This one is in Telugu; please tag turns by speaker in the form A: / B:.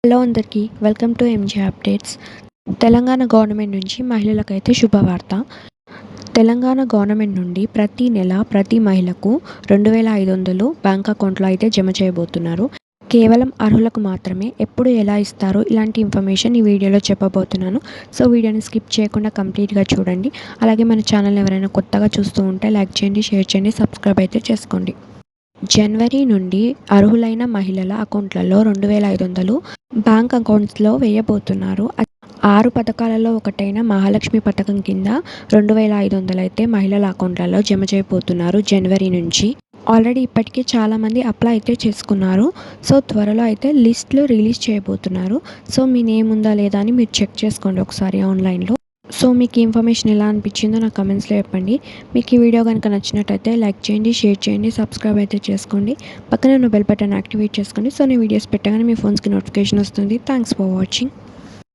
A: హలో అందరికీ welcome to M J updates. Telangana government నుంచి మహిళలకైతే శుభవార్త. తెలంగాణ గవర్నమెంట్ నుండి ప్రతి నెల ప్రతి మహిళకు 2,500 బ్యాంక్ అకౌంట్లో అయితే జమ చేయబోతున్నారు. కేవలం అర్హులకు మాత్రమే. ఎప్పుడు ఎలా ఇస్తారో ఇలాంటి ఇన్ఫర్మేషన్ ఈ వీడియోలో చెప్పబోతున్నాను. సో వీడియోని స్కిప్ చేయకుండా కంప్లీట్గా చూడండి. అలాగే మన ఛానల్ని ఎవరైనా కొత్తగా చూస్తూ ఉంటే లైక్ చేయండి, షేర్ చేయండి, సబ్స్క్రైబ్ అయితే చేసుకోండి. జనవరి నుండి అర్హులైన మహిళల అకౌంట్లలో 2,500 బ్యాంక్ అకౌంట్స్లో వేయబోతున్నారు. 6 పథకాలలో ఒకటైన మహాలక్ష్మి పథకం కింద 2,500 అయితే మహిళల అకౌంట్లలో జమ చేయబోతున్నారు జనవరి నుంచి. ఆల్రెడీ ఇప్పటికే చాలామంది అప్లై అయితే చేసుకున్నారు. సో త్వరలో అయితే లిస్టులు రిలీజ్ చేయబోతున్నారు. సో మీ నేమ్ ఉందా లేదా అని మీరు చెక్ చేసుకోండి ఒకసారి ఆన్లైన్లో. సో మీకు ఈ ఇన్ఫర్మేషన్ ఎలా అనిపించిందో నాకు కమెంట్స్లో చెప్పండి. మీకు ఈ వీడియో కనుక నచ్చినట్టయితే లైక్ చేయండి, షేర్ చేయండి, సబ్స్క్రైబ్ అయితే చేసుకోండి. పక్కనే ఉన్న బెల్ బటన్ యాక్టివేట్ చేసుకోండి. సో నేను వీడియోస్ పెట్టగానే మీ ఫోన్స్కి నోటిఫికేషన్ వస్తుంది. Thanks for watching.